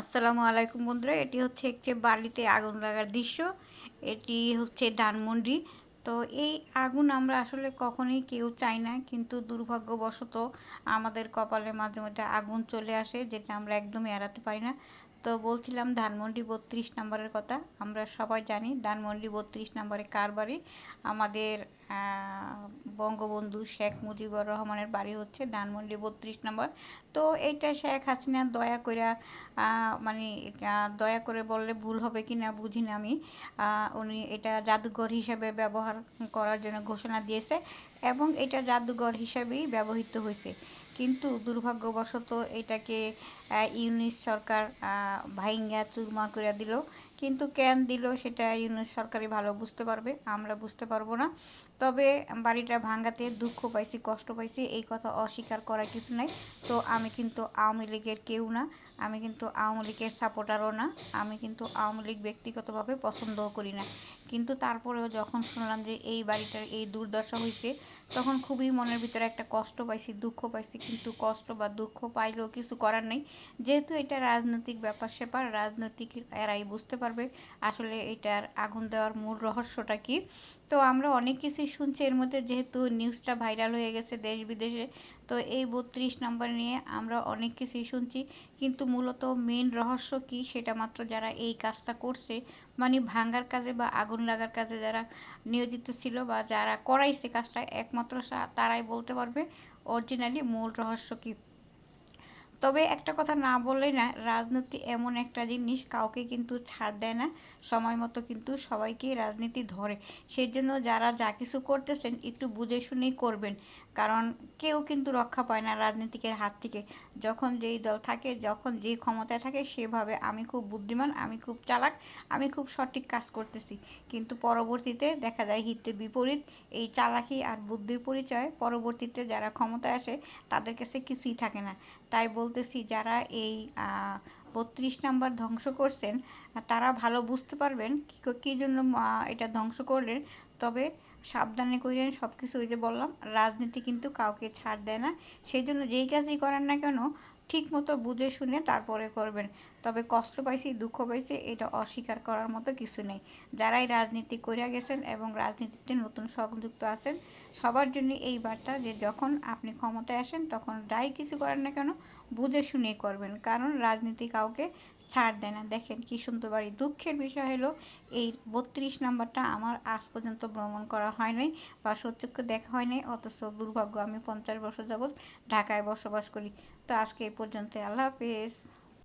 আসসালামু আলাইকুম বন্ধুরা, এটি হচ্ছে একটি বাড়িতে আগুন লাগার দৃশ্য। এটি হচ্ছে ধানমন্ডি। তো এই আগুন আমরা আসলে কখনোই কেউ চাই না, কিন্তু দুর্ভাগ্যবশত আমাদের কপালে মাঝে মধ্যে আগুন চলে আসে, যেটা আমরা একদমই এড়াতে পারি না। তো বলছিলাম ধানমন্ডি 32 নম্বরের কথা। আমরা সবাই জানি ধানমন্ডি 32 নম্বরে কার বাড়ি। আমাদের বঙ্গবন্ধু শেখ মুজিবুর রহমানের বাড়ি হচ্ছে ধানমন্ডি 32 নম্বর। তো এইটা শেখ হাসিনা দয়া করে মানে দয়া করে বললে ভুল হবে কি না বুঝি না আমি। উনি এটা জাদুঘর হিসেবে ব্যবহার করার জন্য ঘোষণা দিয়েছে এবং এটা জাদুঘর হিসেবেই ব্যবহৃত হয়েছে। কিন্তু দুর্ভাগ্যবশত এটাকে ইউনিস সরকার ভাইঙ্গা চুরমার করে দিল। কিন্তু কেন দিল সেটা ইউনিস সরকারই ভালো বুঝতে পারবে, আমরা বুঝতে পারবো না। তবে বাড়িটা ভাঙাতে দুঃখ পাইছি, কষ্ট পাইছি, এই কথা অস্বীকার করার কিছু নাই। তো আমি কিন্তু আওয়ামী লীগের কেউ না, আমি কিন্তু আওয়ামী লীগের সাপোর্টারও না, আমি কিন্তু আওয়ামী লীগ ব্যক্তিগতভাবে পছন্দও করি না। কিন্তু তারপরেও যখন শুনলাম যে এই বাড়িটার এই দুর্দশা হয়েছে, তখন খুবই মনের ভিতরে একটা কষ্ট পাইছি, দুঃখ পাইছি। কিন্তু কষ্ট বা দুঃখ পাইলেও কিছু করার নেই, যেহেতু এটা রাজনৈতিক ব্যাপার স্যাপার, রাজনৈতিক এরাই বুঝতে পারবে আসলে এটার আগুন দেওয়ার মূল রহস্যটা কী। তো আমরা অনেক কিছুই শুনছি এর মধ্যে, যেহেতু নিউজটা ভাইরাল হয়ে গেছে দেশ বিদেশে। তো এই 32 নাম্বার নিয়ে আমরা অনেক কিছুই শুনছি, কিন্তু মূলত মেন রহস্য কী সেটা মাত্র যারা এই কাজটা করছে, মানে ভাঙ্গার কাজে বা আগুন লাগার কাজে যারা নিয়োজিত ছিল বা যারা করাইছে কাজটা, একমাত্র তারাই বলতে পারবে অরিজিনালি মূল রহস্য কী। তবে একটা কথা না বললেই না, রাজনীতি এমন একটা জিনিস কাউকে কিন্তু ছাড় দেয় না, সময় মতো কিন্তু সবাইকেই রাজনীতি ধরে। সেই জন্য যারা যা কিছু করতেছেন একটু বুঝে শুনেই করবেন, কারণ কেউ কিন্তু রক্ষা পায় না রাজনীতিকের হাত থেকে। যখন যেই দল থাকে, যখন যে ক্ষমতায় থাকে, সেভাবে আমি খুব বুদ্ধিমান, আমি খুব চালাক, আমি খুব সঠিক কাজ করতেছি, কিন্তু পরবর্তীতে দেখা যায় হিতের বিপরীত। এই চালাকি আর বুদ্ধির পরিচয় পরবর্তীতে যারা ক্ষমতায় আসে তাদের কাছে কিছুই থাকে না। তাই বলতেছি, যারা এই 32 নাম্বার ধ্বংস করছেন তারা ভালো বুঝতে পারবেন কী জন্য এটা ধ্বংস করলেন। তবে সাবধানে করেন সব কিছু। ওই যে বললাম, রাজনীতি কিন্তু কাউকে ছাড় দেয় না। সেই জন্য যেই কাজই করেন না কেন, ঠিক মতো বুঝে শুনে তারপরে করবেন। তবে কষ্ট পাইছি, দুঃখ পাইছি, এটা অস্বীকার করার মতো কিছু নেই। যারাই রাজনীতি করে গেছেন এবং রাজনীতিতে নতুন সংযুক্ত আছেন, সবার জন্য এই বার্তা যে যখন আপনি ক্ষমতায় আসেন তখন যাই কিছু করেন না কেন বুঝে শুনেই করবেন, কারণ রাজনীতি কাউকে ছাড় দেয় না। দেখেন কি সুন্দর বাড়ি। দুঃখের বিষয় হলো এই 32 নাম্বারটা আমার আজ পর্যন্ত ভ্রমণ করা হয় নাই বা সচক্ষে দেখা হয় নাই, অথচ দুর্ভাগ্য আমি 50 বছর যাবৎ ঢাকায় বসবাস করি। তো আজকে এই পর্যন্ত, আল্লাহ হাফেজ।